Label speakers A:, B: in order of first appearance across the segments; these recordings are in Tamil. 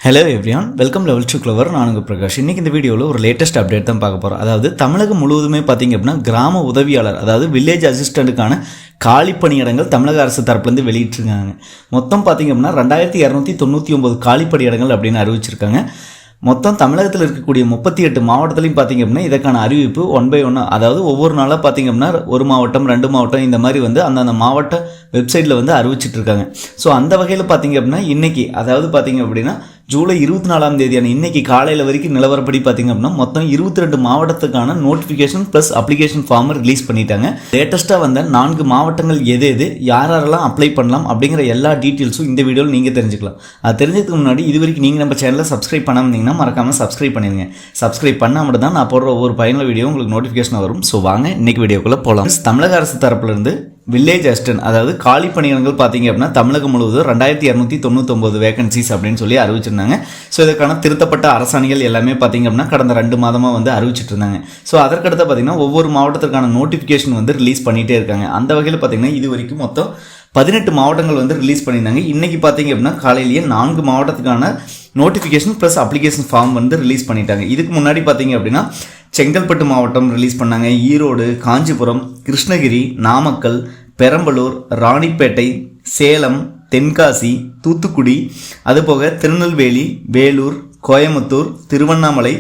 A: Hello everyone, welcome level to clever. நான் உங்கள் பிரகாஷ். இன்றைக்கி இந்த வீடியோவில் ஒரு லேட்டஸ்ட் அப்டேட் தான் பார்க்க போகிறோம். அதாவது தமிழகம் முழுவதுமே பார்த்திங்க அப்படின்னா கிராம உதவியாளர், அதாவது வில்லேஜ் அசிஸ்டண்ட்டுக்கான காலி பணியிடங்கள் தமிழக அரசு தரப்புலேருந்து வெளியிட்டிருக்காங்க. மொத்தம் பார்த்திங்க அப்படின்னா 2299 காலி பணியிடங்கள் அப்படின்னு அறிவிச்சிருக்காங்க. மொத்தம் தமிழகத்தில் இருக்கக்கூடிய 38 மாவட்டத்துலையும் பார்த்திங்க அப்படின்னா இதற்கான அறிவிப்பு 1 by 1, அதாவது ஒவ்வொரு நாளாக பார்த்திங்க அப்படின்னா ஒரு மாவட்டம் 2 மாவட்டம் இந்த மாதிரி வந்து அந்தந்த மாவட்ட வெப்சைட்டில் வந்து அறிவிச்சிட்ருக்காங்க. ஸோ அந்த வகையில் பார்த்திங்க அப்படின்னா இன்றைக்கி, அதாவது பார்த்திங்க அப்படின்னா ஜூலை 24ஆம் தேதியான இன்றைக்கி காலையில் வரைக்கும் நிலவரப்படி பார்த்திங்க அப்படின்னா மொத்தம் 22 மாவட்டத்துக்கான நோட்டிஃபிகேஷன் ப்ளஸ் அப்ளிகேஷன் ஃபார்மை ரிலீஸ் பண்ணிட்டாங்க. லேட்டஸ்ட்டாக வந்த 4 மாவட்டங்கள் எது யாரெல்லாம் அப்ளை பண்ணலாம் அப்படிங்கிற எல்லா டீட்டெயில்ஸும் இந்த வீடியோவில் நீங்கள் தெரிஞ்சுக்கலாம். அது தெரிஞ்சதுக்கு முன்னாடி இது வரைக்கும் நீங்கள் நம்ம சேனலை சப்ஸ்கிரைப் பண்ணாமல் மறக்காமல் சப்ஸ்கிரைப் பண்ணிடுங்க. சப்ஸ்கிரைப் பண்ணால் மட்டும் தான் நான் போடுற ஒவ்வொரு பயனுள்ள வீடியோ உங்களுக்கு நோட்டிஃபிகேஷன் வரும். ஸோ வாங்க இன்றைக்கி வீடியோக்குள்ளே போகலாம். தமிழக அரசு தரப்புலேருந்து வில்லேஜ் அசிஸ்டன்ட், அதாவது காலி பணியிடங்கள் பார்த்திங்க அப்படின்னா தமிழகம் முழுவதும் 2299 வேகன்சிஸ் அப்படின்னு சொல்லி அறிவிச்சிருந்தாங்க. ஸோ இதற்கான திருத்தப்பட்ட அரசாணைகள் எல்லாமே பார்த்திங்க அப்படின்னா கடந்த 2 மாதமாக வந்து அறிவிச்சிட்டு இருந்தாங்க. ஸோ அதற்கடுத்து பார்த்திங்கன்னா ஒவ்வொரு மாவட்டத்திற்கான நோட்டிஃபிகேஷன் வந்து ரிலீஸ் பண்ணிகிட்டே இருக்காங்க. அந்த வகையில் பார்த்திங்கன்னா இது வரைக்கும் மொத்தம் 18 மாவட்டங்கள் வந்து ரிலீஸ் பண்ணியிருந்தாங்க. இன்றைக்கி பார்த்திங்க அப்படின்னா காலையிலேயே 4 மாவட்டத்துக்கான நோட்டிஃபிகேஷன் ப்ளஸ் அப்ளிகேஷன் ஃபார்ம் வந்து ரிலீஸ் பண்ணிட்டாங்க. இதுக்கு முன்னாடி பார்த்திங்க அப்படின்னா செங்கல்பட்டு மாவட்டம் ரிலீஸ் பண்ணாங்க, ஈரோடு, காஞ்சிபுரம், கிருஷ்ணகிரி, நாமக்கல், பெரம்பலூர், ராணிப்பேட்டை, சேலம், தென்காசி, தூத்துக்குடி, அதுபோக திருநெல்வேலி, வேலூர், கோயமுத்தூர், திருவண்ணாமலை,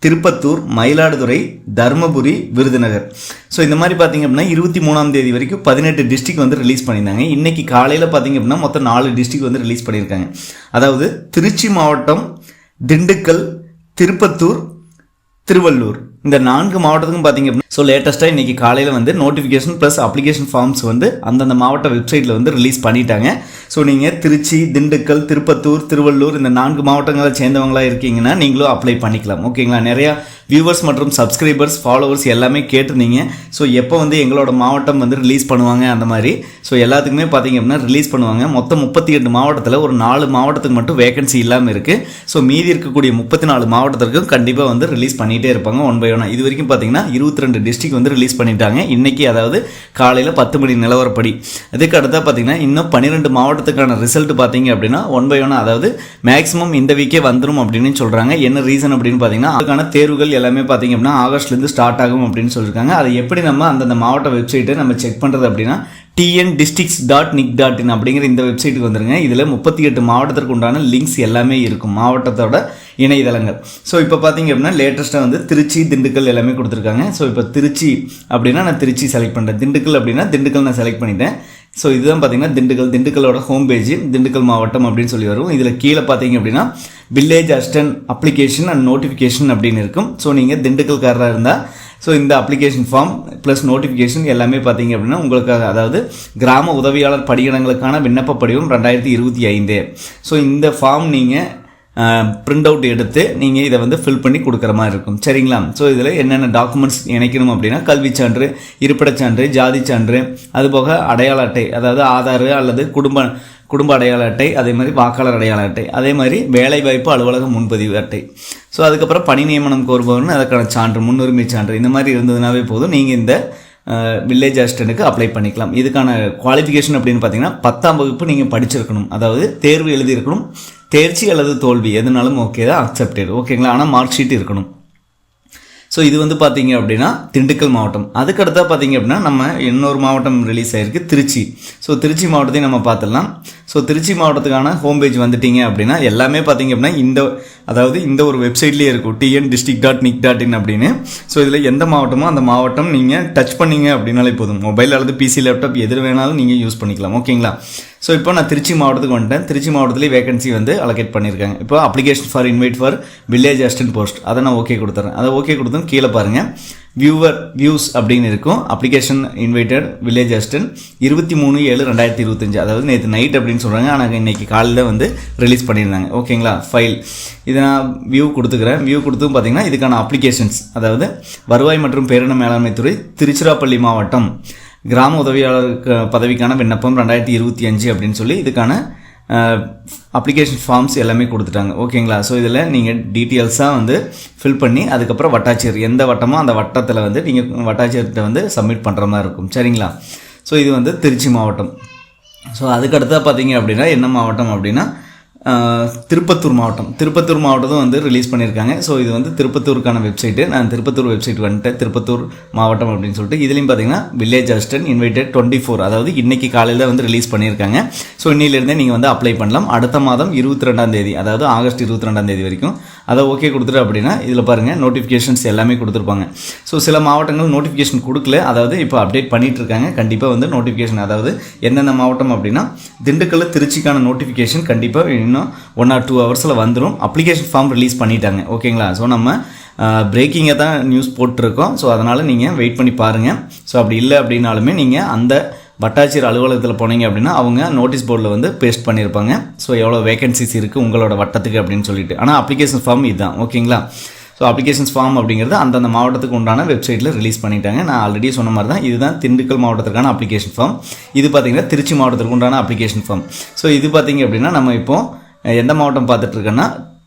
A: திருப்பத்தூர், மயிலாடுதுறை, தருமபுரி, விருதுநகர். ஸோ இந்த மாதிரி பார்த்திங்க அப்படின்னா 23ஆம் தேதி வரைக்கும் 18 டிஸ்ட்ரிக்ட் வந்து ரிலீஸ் பண்ணியிருந்தாங்க. இன்றைக்கி காலையில் பார்த்திங்க அப்படின்னா மொத்தம் 4 டிஸ்ட்ரிக்ட் வந்து ரிலீஸ் பண்ணியிருக்காங்க. அதாவது திருச்சி மாவட்டம், திண்டுக்கல், திருப்பத்தூர், திருவள்ளூர், இந்த 4 மாவட்டத்துக்கும் பார்த்திங்க அப்படின்னா ஸோ லேட்டஸ்ட்டாக இன்றைக்கி காலையில் வந்து நோட்டிஃபிகேஷன் ப்ளஸ் அப்ளிகேஷன் ஃபார்ம்ஸ் வந்து அந்தந்த மாவட்ட வெப்சைட்டில் வந்து ரிலீஸ் பண்ணிட்டாங்க. ஸோ நீங்கள் திருச்சி, திண்டுக்கல், திருப்பத்தூர், திருவள்ளூர் இந்த 4 மாவட்டங்களை சேர்ந்தவங்களாக இருக்கீங்கன்னா நீங்களும் அப்ளை பண்ணிக்கலாம். ஓகேங்களா? நிறையா வியூவர்ஸ் மற்றும் சப்ஸ்கிரைபர்ஸ், ஃபாலோவர்ஸ் எல்லாமே கேட்டிருந்தீங்க. ஸோ எப்போ வந்து எங்களோட மாவட்டம் வந்து ரிலீஸ் பண்ணுவாங்க அந்த மாதிரி. ஸோ எல்லாத்துக்குமே பார்த்திங்க அப்படின்னா ரிலீஸ் பண்ணுவாங்க. மொத்தம் 38 மாவட்டத்தில் ஒரு 4 மாவட்டத்துக்கு மட்டும் வேகன்சி இல்லாமல் இருக்குது. ஸோ மீதி இருக்கக்கூடிய 34 மாவட்டத்திற்கும் கண்டிப்பாக வந்து ரிலீஸ் பண்ணிகிட்டே இருப்பாங்க 1 by 1. இது வரைக்கும் பார்த்திங்கன்னா 22 டிஸ்ட்ரிக்ட் வந்து ரிலீஸ் பண்ணிட்டாங்க இன்றைக்கி, அதாவது காலையில் 10 மணி நிலவரப்படி. அதுக்கு அடுத்தா பார்த்திங்கன்னா இன்னும் 12 மாவட்டத்துக்கான ரிசல்ட் பார்த்திங்க அப்படின்னா 1 by 1, அதாவது மேக்ஸிமம் இந்த வீக்கே வந்துடும் அப்படின்னு சொல்கிறாங்க. என்ன ரீசன் அப்படின்னு பார்த்திங்கன்னா அதுக்கான தேர்வுகள் எல்லாமே பார்த்திங்க அப்படின்னா ஆகஸ்ட்லேருந்து ஸ்டார்ட் ஆகும் அப்படின்னு சொல்லியிருக்காங்க. அதை எப்படி நம்ம அந்தந்த மாவட்ட வெப்சைட்டை நம்ம செக் பண்ணுறது அப்படின்னா tndistricts.nic.in அப்படிங்கிற இந்த வெப்சைட்டுக்கு வந்துருங்க. இதில் 38 மாவட்டத்திற்கு உண்டான லிங்க்ஸ் எல்லாமே இருக்கும், மாவட்டத்தோட இணையதளங்கள். ஸோ இப்போ பார்த்திங்க அப்படின்னா லேட்டஸ்ட்டாக வந்து திருச்சி, திண்டுக்கல் எல்லாமே கொடுத்துருக்காங்க. ஸோ இப்போ திருச்சி அப்படின்னா நான் திருச்சி செலக்ட் பண்ணுறேன், திண்டுக்கல் அப்படின்னா திண்டுக்கல் நான் செலக்ட் பண்ணிட்டேன். ஸோ இதுதான் பார்த்திங்கன்னா திண்டுக்கலோட ஹோம் பேஜ், திண்டுக்கல் மாவட்டம் அப்படின்னு சொல்லி வரும். இதில் கீழே பார்த்திங்க அப்படின்னா village assistant application and notification அப்படின்னு இருக்கும். ஸோ நீங்கள் திண்டுக்கல்காரராக இருந்தால் ஸோ இந்த அப்ளிகேஷன் ஃபார்ம் ப்ளஸ் நோட்டிஃபிகேஷன் எல்லாமே பார்த்திங்க அப்படின்னா உங்களுக்காக, அதாவது கிராம உதவியாளர் பணியிடங்களுக்கான விண்ணப்ப படிவம் 2025. ஸோ இந்த ஃபார்ம் நீங்கள் பிரிண்ட் அவுட் எடுத்து நீங்கள் இதை வந்து ஃபில் பண்ணி கொடுக்குற மாதிரி இருக்கும். சரிங்களா? ஸோ இதில் என்னென்ன டாக்குமெண்ட்ஸ் இணைக்கணும் அப்படின்னா கல்வி சான்று, இருப்பிடச் சான்று, ஜாதி சான்று, அதுபோக அடையாள அட்டை, அதாவது ஆதார் அல்லது குடும்ப அடையாள அட்டை, அதே மாதிரி வாக்காளர் அடையாள அட்டை, அதே மாதிரி வேலைவாய்ப்பு அலுவலக முன்பதிவு அட்டை. ஸோ அதுக்கப்புறம் பணி நியமனம் கோருபவர்னு அதற்கான சான்று, முன்னுரிமை சான்று இந்த மாதிரி இருந்ததுனாவே போதும், நீங்கள் இந்த வில்லேஜ் அசிஸ்டண்ட்டுக்கு அப்ளை பண்ணிக்கலாம். இதுக்கான குவாலிஃபிகேஷன் அப்படின்னு பார்த்தீங்கன்னா 10ஆம் வகுப்பு நீங்கள் படிச்சிருக்கணும், அதாவது தேர்வு எழுதியிருக்கணும். தேர்ச்சி அல்லது தோல்வி எதுனாலும் ஓகே தான், அக்செப்டட். ஓகேங்களா? ஆனால் மார்க் ஷீட் இருக்கணும். ஸோ இது வந்து பார்த்திங்க அப்படின்னா திண்டுக்கல் மாவட்டம். அதுக்கடுத்தா பார்த்திங்க அப்படின்னா நம்ம இன்னொரு மாவட்டம் ரிலீஸ் ஆகிருக்கு, திருச்சி. ஸோ திருச்சி மாவட்டத்தையும் நம்ம பார்த்துடலாம். ஸோ திருச்சி மாவட்டத்துக்கான ஹோம் பேஜ் வந்துட்டிங்க அப்படின்னா எல்லாமே பார்த்திங்க அப்படின்னா இந்த ஒரு வெப்சைட்லேயே இருக்கும், tndistrict.nic.in அப்படின்னு. ஸோ இதில் எந்த மாவட்டமோ அந்த மாவட்டம் நீங்கள் டச் பண்ணிங்க அப்படின்னாலே போதும், மொபைல் அல்லது பிசி, லேப்டாப் எது வேணாலும் நீங்கள் யூஸ் பண்ணிக்கலாம். ஓகேங்களா? ஸோ இப்போ நான் திருச்சி மாவட்டத்துக்கு வந்துட்டேன். திருச்சி மாவட்டத்துலேயே வேகன்சி வந்து அலோகேட் பண்ணியிருக்காங்க. இப்போ application for invite for village assistant post, அதை நான் ஓகே கொடுத்துறேன். அதை ஓகே கொடுத்தும் கீழே பாருங்கள் வியூஸ் அப்படின்னு இருக்கும். அப்ளிகேஷன் இன்வைட்டட் வில்லேஜ் அசிஸ்டன்ட் 23/7/2025, அதாவது நேற்று நைட் அப்படின்னு சொல்கிறாங்க, ஆனால் இன்றைக்கி காலையில் வந்து ரிலீஸ் பண்ணியிருந்தாங்க. ஓகேங்களா? ஃபைல் இதை நான் வியூ கொடுத்துக்கிறேன். வியூ கொடுத்தும் பார்த்திங்கன்னா இதுக்கான அப்ளிகேஷன்ஸ், அதாவது வருவாய் மற்றும் பேரின மேலாண்மை துறை, திருச்சிராப்பள்ளி மாவட்டம், கிராம உதவியாளர் பதவிக்கான விண்ணப்பம் 2025 அப்படின்னு சொல்லி இதுக்கான அப்ளிகேஷன் ஃபார்ம்ஸ் எல்லாமே கொடுத்துட்டாங்க. ஓகேங்களா? ஸோ இதில் நீங்கள் டீட்டெயில்ஸாக வந்து ஃபில் பண்ணி அதுக்கப்புறம் வட்டாட்சியர் எந்த வட்டமோ அந்த வட்டத்தில் வந்து நீங்கள் வட்டாட்சியர்கிட்ட வந்து சப்மிட் பண்ணுற மாதிரி இருக்கும். சரிங்களா? ஸோ இது வந்து திருச்சி மாவட்டம். ஸோ அதுக்கடுத்தா பார்த்தீங்க அப்படின்னா என்ன மாவட்டம் அப்படின்னா திருப்பத்தூர் மாவட்டத்தும் வந்து ரிலீஸ் பண்ணியிருக்காங்க. ஸோ இது வந்து திருப்பத்தூருக்கான வெப்சைட்டு. நான் திருப்பத்தூர் வெப்சைட் வந்துட்டேன், திருப்பத்தூர் மாவட்டம் அப்படின்னு சொல்லிட்டு. இதுலேயும் பார்த்தீங்கன்னா வில்லேஜ் அசிஸ்டன்ட் இன்வைட்டட் 24, அதாவது இன்றைக்கி காலையில் வந்து ரிலீஸ் பண்ணியிருக்காங்க. ஸோ இன்னிலேருந்தே நீங்கள் வந்து அப்ளை பண்ணலாம். அடுத்த மாதம் 22ஆம் தேதி, அதாவது ஆகஸ்ட் 22ஆம் தேதி வரைக்கும் அதை ஓகே கொடுத்துட்டு அப்படின்னா இதில் பாருங்கள் நோட்டிஃபிகேஷன்ஸ் எல்லாமே கொடுத்துருப்பாங்க. ஸோ சில மாவட்டங்கள் நோட்டிஃபிகேஷன் கொடுக்கல, அதாவது இப்போ அப்டேட் பண்ணிகிட்டு இருக்காங்க. கண்டிப்பாக வந்து நோட்டிஃபிகேஷன், அதாவது எந்தெந்த மாவட்டம் அப்படின்னா திண்டுக்கல், திருச்சிக்கான நோட்டிஃபிகேஷன் கண்டிப்பாக இன்னும் 1 or 2 ஹவர்ஸில் வந்துடும். அப்ளிகேஷன் ஃபார்ம் ரிலீஸ் பண்ணிட்டாங்க. ஓகேங்களா? ஸோ நம்ம பிரேக்கிங்கை தான் நியூஸ் போட்டிருக்கோம். ஸோ அதனால் நீங்கள் வெயிட் பண்ணி பாருங்கள். ஸோ அப்படி இல்லை அப்படின்னாலுமே நீங்கள் அந்த வட்டாட்சியர் அலுவலகத்தில் போனீங்க அப்படின்னா அவங்க நோட்டீஸ் போர்டில் வந்து பேஸ்ட் பண்ணியிருப்பாங்க. ஸோ எவ்வளோ வேகன்சிஸ் இருக்குது உங்களோட வட்டத்துக்கு அப்படின்னு சொல்லிட்டு. ஆனால் அப்ளிகேஷன் ஃபார்ம் இதுதான். ஓகேங்களா? ஸோ அப்ளிகேஷன்ஸ் ஃபார்ம் அப்படிங்கிறது அந்தந்த மாவட்டத்துக்கு உண்டான வெப்சைட்டில் ரிலீஸ் பண்ணிட்டாங்க. நான் ஆல்ரெடி சொன்ன மாதிரி தான் இதுதான் திண்டுக்கல் மாவட்டத்துக்கான அப்ளிகேஷன் ஃபார்ம். இது பார்த்திங்கன்னா திருச்சி மாவட்டத்துக்கு உண்டான அப்ளிகேஷன் ஃபார்ம். ஸோ இது பார்த்திங்க அப்படின்னா நம்ம இப்போது எந்த மாவட்டம் பார்த்துட்ருக்கோன்னா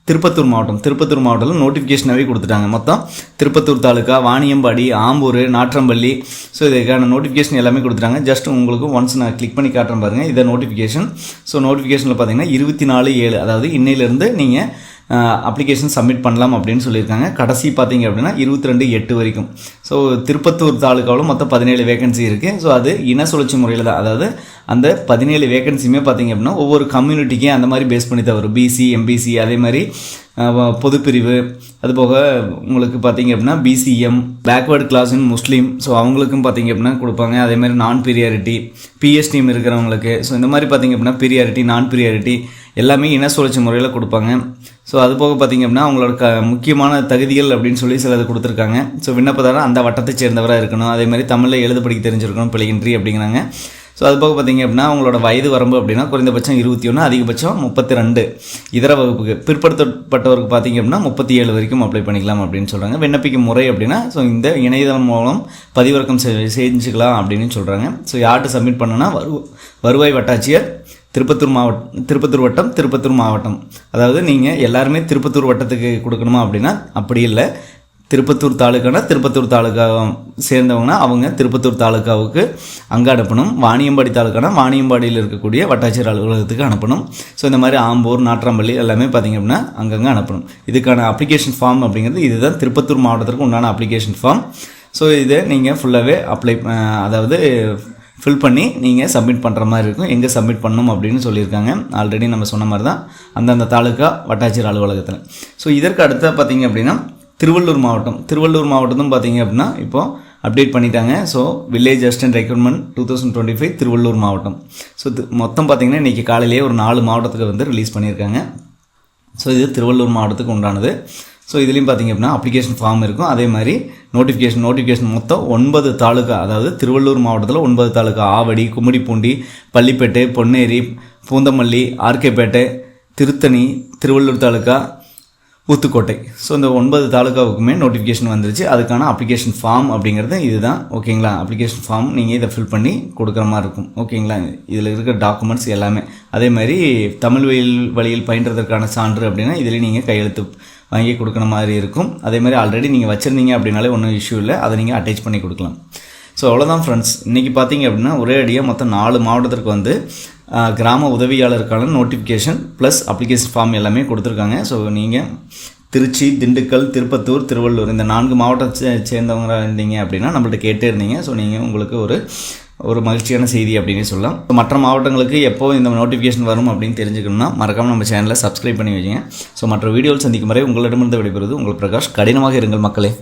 A: திருப்பத்தூர் மாவட்டத்தில் நோட்டிஃபிகேஷனாகவே கொடுத்துட்டாங்க. மொத்தம் திருப்பத்தூர் தாலுக்கா, வாணியம்பாடி, ஆம்பூர், நாற்றம்பள்ளி. ஸோ இதுக்கான நோட்டிஃபிகேஷன் எல்லாமே கொடுத்துட்டாங்க. ஜஸ்ட் உங்களுக்கு ஒன்ஸ் நான் கிளிக் பண்ணி காட்டுறேன் பாருங்கள், இதை நோட்டிஃபிகேஷன். ஸோ நோட்டிஃபிகேஷனில் பார்த்தீங்கன்னா 24/7, அதாவது இன்னையிலேருந்து நீங்கள் அப்ளிகேஷன் சப்மிட் பண்ணலாம் அப்படின்னு சொல்லியிருக்காங்க. கடைசி பார்த்தீங்க அப்படின்னா 22/8 வரைக்கும். ஸோ திருப்பத்தூர் தாலுக்காவில் மொத்தம் 17 வேகன்சி இருக்குது. ஸோ அது இன சுழற்சி முறையில் தான், அதாவது அந்த 17 வேகன்சியுமே பார்த்தீங்க அப்படின்னா ஒவ்வொரு கம்யூனிட்டிக்கே அந்த மாதிரி பேஸ் பண்ணி தான் வரும். பிசி, எம்பிசி, அதே மாதிரி பொதுப்பிரிவு, அதுபோக உங்களுக்கு பார்த்தீங்க அப்படின்னா பிசிஎம், பேக்வேர்டு கிளாஸ் இன் முஸ்லீம். ஸோ அவங்களுக்கும் பார்த்தீங்க அப்படின்னா கொடுப்பாங்க. அதே மாதிரி நான் பீரியாரிட்டி, பிஎஸ்டிஎம் இருக்கிறவங்களுக்கு. ஸோ இந்த மாதிரி பார்த்தீங்க அப்படின்னா பீரியாரிட்டி, நான் பீரியாரிட்டி எல்லாமே இன சுழற்சி முறையில் கொடுப்பாங்க. ஸோ அது போக பார்த்திங்க அப்படின்னா அவங்களோட முக்கியமான தகுதிகள் அப்படின்னு சொல்லி சிலது கொடுத்துருக்காங்க. ஸோ விண்ணப்பதாரர் அந்த வட்டத்தை சேர்ந்தவராக இருக்கணும், அதே மாதிரி தமிழில் எழுத படிக்க தெரிஞ்சிருக்கணும், பிழையின்றி அப்படிங்கிறாங்க. ஸோ அது போக பார்த்திங்க அப்படின்னா அவங்களோட வயது வரம்பு அப்படின்னா குறைந்தபட்சம் 21, அதிகபட்சம் 32. இதர வகுப்புக்கு பிற்படுத்தப்பட்டவருக்கு பார்த்திங்க அப்படின்னா 37 வரைக்கும் அப்ளை பண்ணிக்கலாம் அப்படின்னு சொல்கிறாங்க. விண்ணப்பிக்கும் முறை அப்படின்னா ஸோ இந்த இணையதளம் மூலம் பதிவிறக்கம் செஞ்சுக்கலாம் அப்படின்னு சொல்கிறாங்க. ஸோ யார்கிட்ட சப்மிட் பண்ணனா வருவாய் வட்டாட்சியர், திருப்பத்தூர் வட்டம், திருப்பத்தூர் மாவட்டம். அதாவது நீங்கள் எல்லாருமே திருப்பத்தூர் வட்டத்துக்கு கொடுக்கணுமா அப்படின்னா அப்படி இல்லை. திருப்பத்தூர் தாலுக்கா சேர்ந்தவங்கன்னா அவங்க திருப்பத்தூர் தாலுக்காவுக்கு அங்கே அனுப்பணும். வாணியம்பாடி தாலுக்கானா வாணியம்பாடியில் இருக்கக்கூடிய வட்டாட்சியர் அலுவலகத்துக்கு அனுப்பணும். ஸோ இந்த மாதிரி ஆம்பூர், நாற்றம்பள்ளி எல்லாமே பார்த்திங்க அப்படின்னா அங்கங்கே அனுப்பணும். இதுக்கான அப்ளிகேஷன் ஃபார்ம் அப்படிங்கிறது இதுதான் திருப்பத்தூர் மாவட்டத்திற்கு உண்டான அப்ளிகேஷன் ஃபார்ம். ஸோ இதை நீங்கள் ஃபுல்லாகவே அதாவது ஃபில் பண்ணி நீங்கள் சப்மிட் பண்ணுற மாதிரி இருக்கும். எங்கே சப்மிட் பண்ணணும் அப்படின்னு சொல்லியிருக்காங்க. ஆல்ரெடி நம்ம சொன்ன மாதிரி தான் அந்தந்த தாலுக்கா வட்டாட்சியர் அலுவலகத்தில். ஸோ இதற்கு அடுத்த பார்த்திங்க அப்படின்னா திருவள்ளூர் மாவட்டத்தும் பார்த்திங்க அப்படின்னா இப்போது அப்டேட் பண்ணிட்டாங்க. So village assistant recruitment 2025 Tiruvallur மாவட்டம். ஸோ மொத்தம் பார்த்திங்கன்னா இன்றைக்கி காலையிலேயே ஒரு 4 மாவட்டத்துக்கு வந்து ரிலீஸ் பண்ணியிருக்காங்க. ஸோ இது திருவள்ளூர் மாவட்டத்துக்கு உண்டானது. ஸோ இதுலேயும் பார்த்திங்க அப்படின்னா அப்ளிகேஷன் ஃபார்ம் இருக்கும். அதே மாதிரி நோட்டிஃபிகேஷன் மொத்தம் 9 தாலுக்கா, அதாவது திருவள்ளூர் மாவட்டத்தில் 9 தாலுக்கா: ஆவடி, கும்மிடிப்பூண்டி, பள்ளிப்பேட்டை, பொன்னேரி, பூந்தமல்லி, ஆர்கேபேட்டை, திருத்தணி, திருவள்ளூர் தாலுக்கா, ஊத்துக்கோட்டை. ஸோ இந்த 9 தாலுக்காவுக்குமே நோட்டிஃபிகேஷன் வந்துருச்சு. அதுக்கான அப்ளிகேஷன் ஃபார்ம் அப்படிங்கிறது இதுதான். ஓகேங்களா? அப்ளிகேஷன் ஃபார்ம் நீங்கள் இதை ஃபில் பண்ணி கொடுக்குற மாதிரி இருக்கும். ஓகேங்களா? இதில் இருக்கிற டாக்குமெண்ட்ஸ் எல்லாமே. அதே மாதிரி தமிழ் வழியில் பயின்றதற்கான சான்று அப்படின்னா இதில் நீங்கள் கையெழுத்து வாங்கி கொடுக்குற மாதிரி இருக்கும். அதே மாதிரி ஆல்ரெடி நீங்கள் வச்சுருந்தீங்க அப்படின்னாலே ஒன்றும் இஷ்யூ இல்லை, அதை நீங்கள் அட்டாச் பண்ணி கொடுக்கலாம். ஸோ அவ்வளோதான் ஃப்ரெண்ட்ஸ். இன்றைக்கி பார்த்தீங்க அப்படின்னா ஒரே அடியாக மொத்தம் 4 மாவட்டத்திற்கு வந்து கிராம உதவியாளருக்கான நோட்டிஃபிகேஷன் ப்ளஸ் அப்ளிகேஷன் ஃபார்ம் எல்லாமே கொடுத்துருக்காங்க. ஸோ நீங்கள் திருச்சி, திண்டுக்கல், திருப்பத்தூர், திருவள்ளூர் இந்த 4 மாவட்டத்தை சேர்ந்தவங்க இருந்தீங்க அப்படின்னா நம்மள்ட்ட கேட்டே இருந்தீங்க. ஸோ நீங்கள் உங்களுக்கு ஒரு மகிழ்ச்சியான செய்தி அப்படின்னு சொல்லலாம். மற்ற மாவட்டங்களுக்கு எப்போ இந்த நோட்டிஃபிகேஷன் வரும் அப்படின்னு தெரிஞ்சுக்கணும்னா மறக்காமல் நம்ம சேனலை சப்ஸ்கிரைப் பண்ணி வச்சுங்க. ஸோ மற்ற வீடியோவில் சந்திக்கும் வரை உங்களிடமிருந்து விடைபெறுவது உங்கள் பிரகாஷ். கடினமாக இருங்கள் மக்களே.